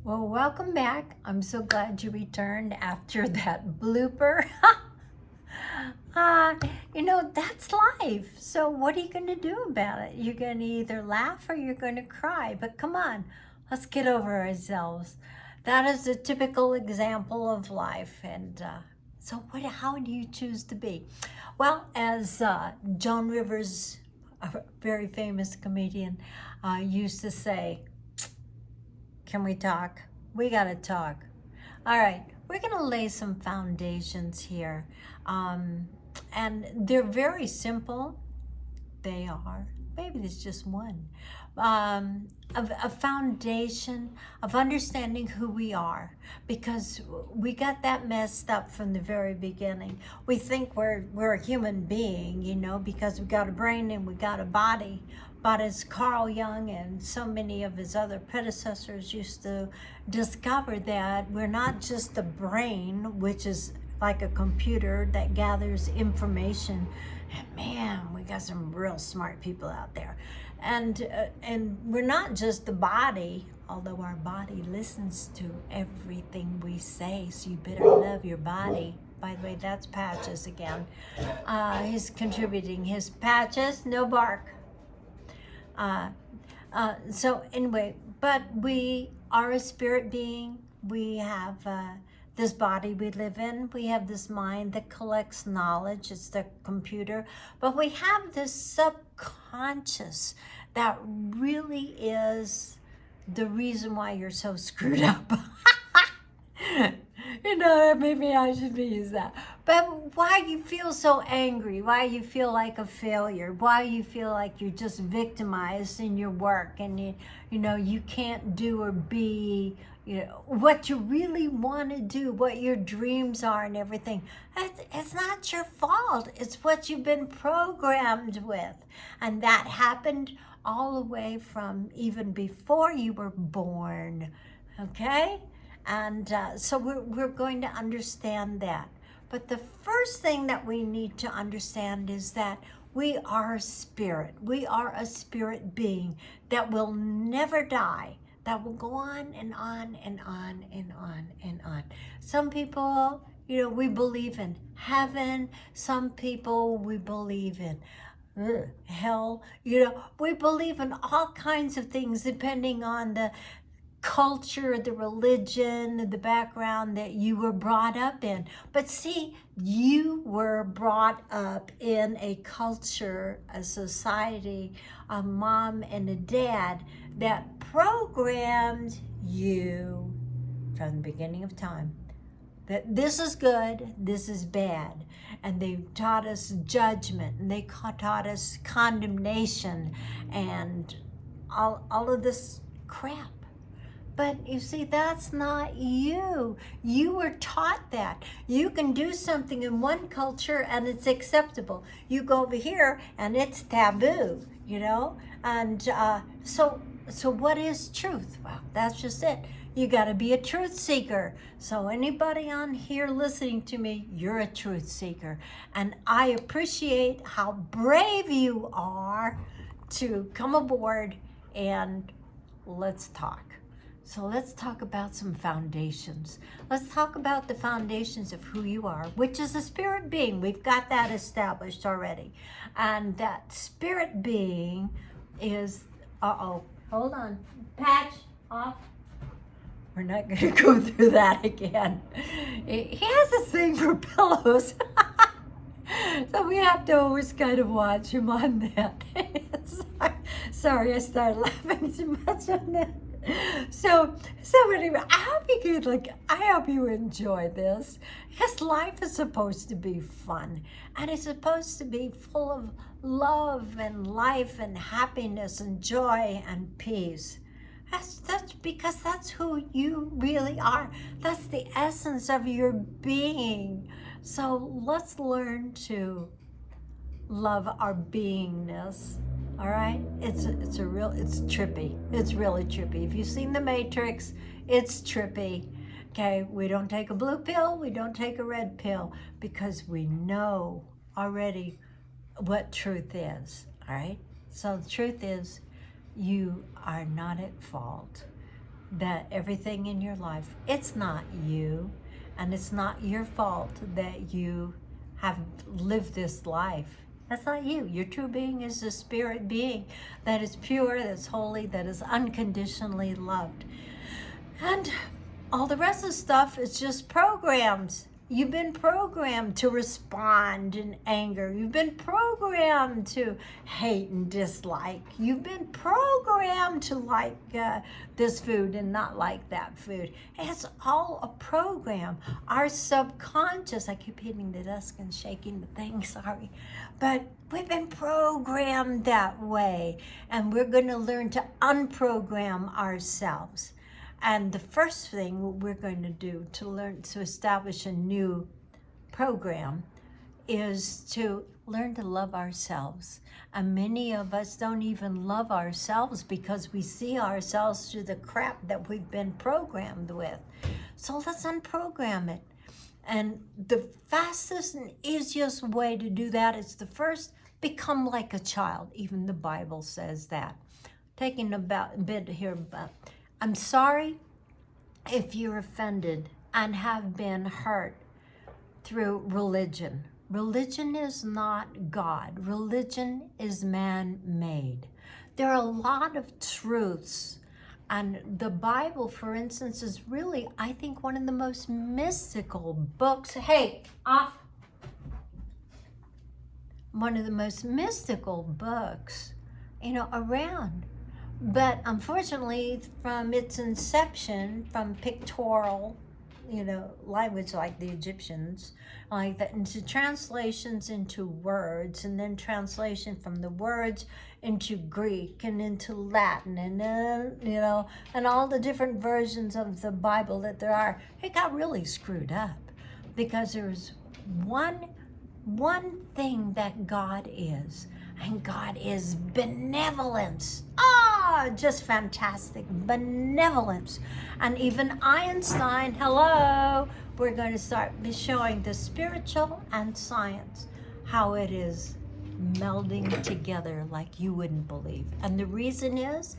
Well, welcome back. I'm so glad you returned after that blooper. uh, that's life. So, what are you going to do about it? You're going to either laugh or you're going to cry. But come on, let's get over ourselves. That is a typical example of life. And so, how do you choose to be? Well, as Joan Rivers, a very famous comedian, used to say, can we talk? We got to talk. All right, we're going to lay some foundations here. Um, and they're very simple. They are. Maybe there's just one. A foundation of understanding who we are, because we got that messed up from the very beginning. We think we're a human being, because we got a brain and we got a body. But as Carl Jung and so many of his other predecessors used to discover, that we're not just the brain, which is like a computer that gathers information. And man, we got some real smart people out there. And we're not just the body, although our body listens to everything we say. So you better love your body. By the way, that's Patches again. He's contributing his Patches, no bark. So anyway, but we are a spirit being. We have this body we live in. We have this mind that collects knowledge. It's the computer. But we have this subconscious that really is the reason why you're so screwed up. Maybe I should use that. But why you feel so angry, why you feel like a failure, why you feel like you're just victimized in your work, and you can't do or be what you really want to do, what your dreams are and everything. It's not your fault. It's what you've been programmed with. And that happened all the way from even before you were born. Okay? And so we're going to understand that. But the first thing that we need to understand is that we are a spirit. We are a spirit being that will never die, that will go on and on and on and on and on. Some people, we believe in heaven. Some people, we believe in hell. We believe in all kinds of things depending on the culture, the religion, the background that you were brought up in. But see, you were brought up in a culture, a society, a mom and a dad that programmed you from the beginning of time that this is good, this is bad. And they taught us judgment, and they taught us condemnation, and all of this crap. But you see, that's not you. You were taught that. You can do something in one culture and it's acceptable. You go over here and it's taboo, And so what is truth? Well, that's just it. You got to be a truth seeker. So anybody on here listening to me, you're a truth seeker. And I appreciate how brave you are to come aboard and let's talk. So let's talk about some foundations. Let's talk about the foundations of who you are, which is a spirit being. We've got that established already. And that spirit being is, hold on, patch off. We're not going to go through that again. He has this thing for pillows. So we have to always kind of watch him on that. Sorry, I started laughing too much on that. So anyway, I hope you enjoy this, because life is supposed to be fun, and it's supposed to be full of love and life and happiness and joy and peace. That's because that's who you really are. That's the essence of your being. So let's learn to love our beingness. All right, it's trippy. It's really trippy. If you've seen The Matrix, it's trippy. Okay, we don't take a blue pill, we don't take a red pill, because we know already what truth is. All right, so the truth is, you are not at fault. that everything in your life, it's not you, and it's not your fault that you have lived this life. That's not you. Your true being is a spirit being that is pure, that's holy, that is unconditionally loved. And all the rest of the stuff is just programs. You've been programmed to respond in anger. You've been programmed to hate and dislike. You've been programmed to like this food and not like that food. It's all a program. Our subconscious, I keep hitting the desk and shaking the thing, sorry. But we've been programmed that way. And we're going to learn to unprogram ourselves. And the first thing we're going to do to learn to establish a new program is to learn to love ourselves. And many of us don't even love ourselves because we see ourselves through the crap that we've been programmed with. So let's unprogram it. And the fastest and easiest way to do that is to first become like a child. Even the Bible says that. Taking a bit here, but I'm sorry if you're offended and have been hurt through religion. Religion is not God. Religion is man-made. There are a lot of truths, and the Bible, for instance, is really, I think, one of the most mystical books. Hey, off! One of the most mystical books, around. But unfortunately, from its inception, from pictorial, language like the Egyptians, like that, into translations into words, and then translation from the words into Greek and into Latin, and then, and all the different versions of the Bible that there are, it got really screwed up because there's one thing that God is, and God is benevolence. Just fantastic benevolence. And even Einstein, hello, we're going to start showing the spiritual and science, how it is melding together like you wouldn't believe. And the reason is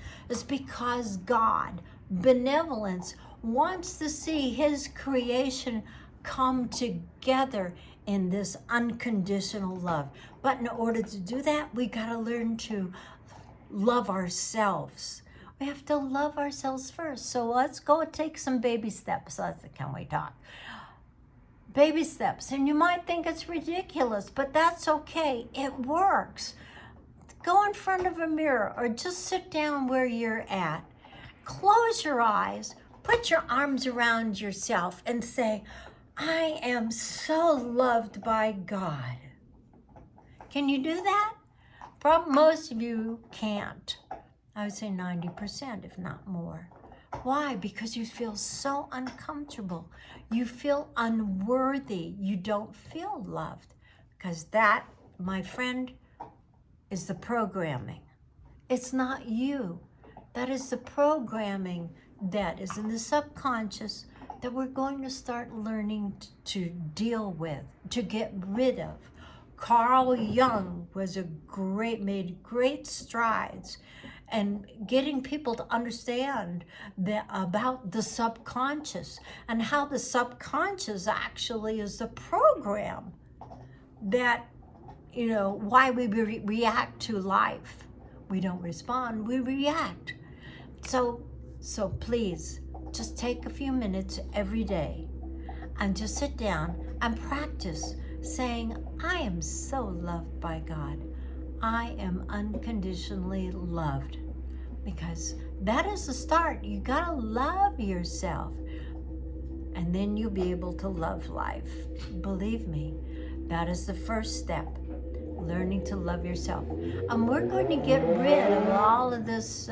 because God, benevolence, wants to see his creation come together in this unconditional love. But in order to do that, we got to learn to love ourselves. We have to love ourselves first. So let's go take some baby steps. Can we talk? Baby steps. And you might think it's ridiculous, but that's okay. It works. Go in front of a mirror or just sit down where you're at. Close your eyes. Put your arms around yourself and say, I am so loved by God. Can you do that? Probably most of you can't. I would say 90%, if not more. Why? Because you feel so uncomfortable. You feel unworthy. You don't feel loved. Because that, my friend, is the programming. It's not you. That is the programming that is in the subconscious that we're going to start learning to deal with, to get rid of. Carl Jung made great strides and getting people to understand about the subconscious and how the subconscious actually is the program that, why we react to life. We don't respond, we react. So please, just take a few minutes every day and just sit down and practice saying, I am so loved by God. I am unconditionally loved. Because that is the start. You gotta love yourself. And then you'll be able to love life. Believe me, that is the first step. Learning to love yourself. And we're going to get rid of all of this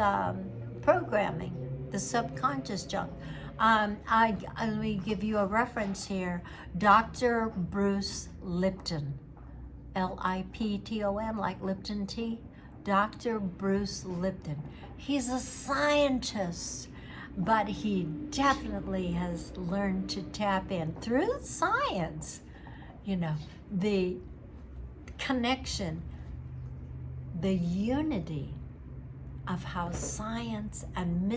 programming, the subconscious junk. Let me give you a reference here. Dr. Bruce Lipton, Lipton, like Lipton tea. Dr. Bruce Lipton. He's a scientist, but he definitely has learned to tap in through science, the connection, the unity of how science and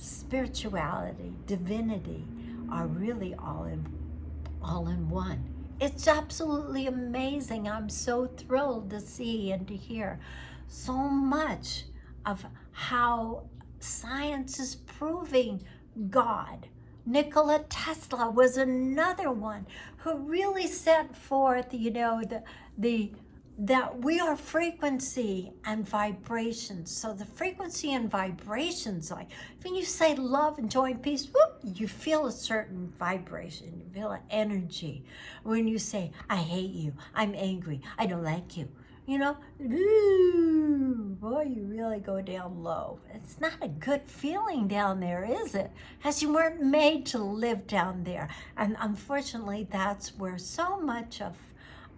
spirituality, divinity are really all in one. It's absolutely amazing. I'm so thrilled to see and to hear so much of how science is proving God. Nikola Tesla was another one who really set forth, that we are frequency and vibrations. So the frequency and vibrations, like when you say love and joy and peace, whoop, you feel a certain vibration, you feel an energy. When you say, I hate you, I'm angry, I don't like you, ooh, boy, you really go down low. It's not a good feeling down there, is it? As you weren't made to live down there. And unfortunately, that's where so much of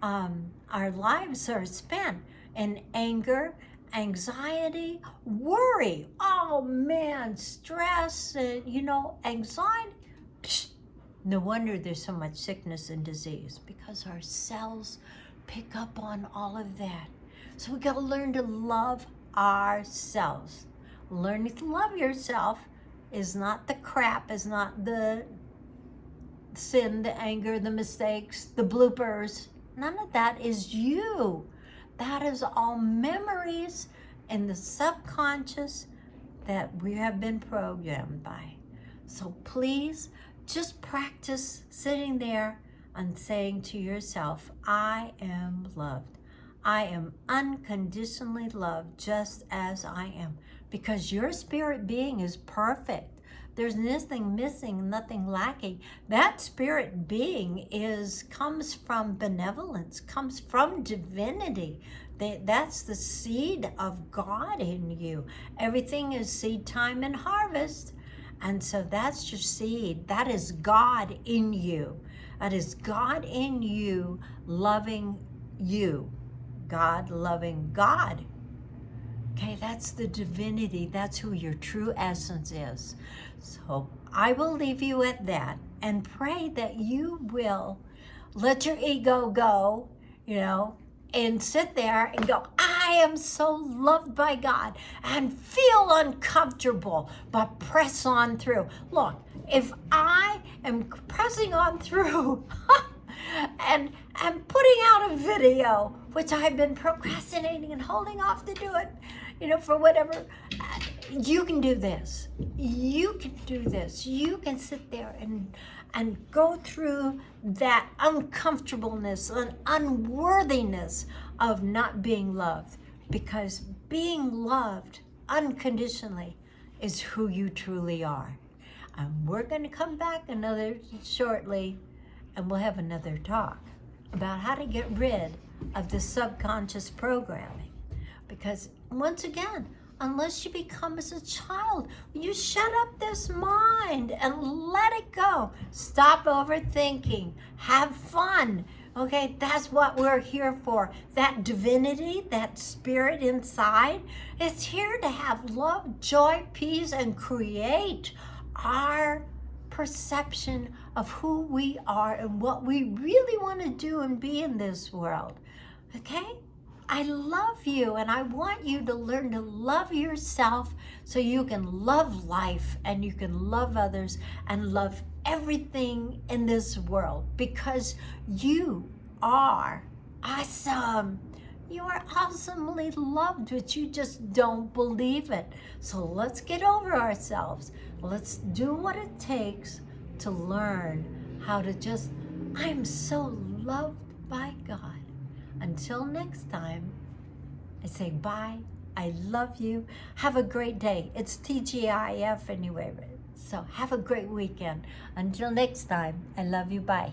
our lives are spent in anger, anxiety, worry. Oh man, stress, anxiety. Psh, no wonder there's so much sickness and disease, because our cells pick up on all of that. So we got to learn to love ourselves. Learning to love yourself is not the crap, is not the sin, the anger, the mistakes, the bloopers. None of that is you. That is all memories in the subconscious that we have been programmed by. So please just practice sitting there and saying to yourself, I am loved. I am unconditionally loved just as I am, because your spirit being is perfect. There's nothing missing, nothing lacking. That spirit being comes from benevolence, comes from divinity. That's the seed of God in you. Everything is seed time and harvest. And so that's your seed. That is God in you. That is God in you, loving you. God loving God. Okay, that's the divinity. That's who your true essence is. So I will leave you at that and pray that you will let your ego go, and sit there and go, I am so loved by God, and feel uncomfortable, but press on through. Look, if I am pressing on through and putting out a video, which I've been procrastinating and holding off to do it, for whatever, you can do this. You can do this. You can sit there and go through that uncomfortableness and unworthiness of not being loved, because being loved unconditionally is who you truly are. And we're going to come back shortly, and we'll have another talk about how to get rid of the subconscious programming. Because once again, unless you become as a child, you shut up this mind and let it go. Stop overthinking. Have fun. Okay, that's what we're here for. That divinity, that spirit inside, is here to have love, joy, peace, and create our perception of who we are and what we really want to do and be in this world. Okay? I love you, and I want you to learn to love yourself so you can love life and you can love others and love everything in this world, because you are awesome. You are awesomely loved, but you just don't believe it. So let's get over ourselves. Let's do what it takes to learn how to I'm so loved by God. Until next time, I say bye. I love you. Have a great day. It's TGIF anyway. So have a great weekend. Until next time, I love you. Bye.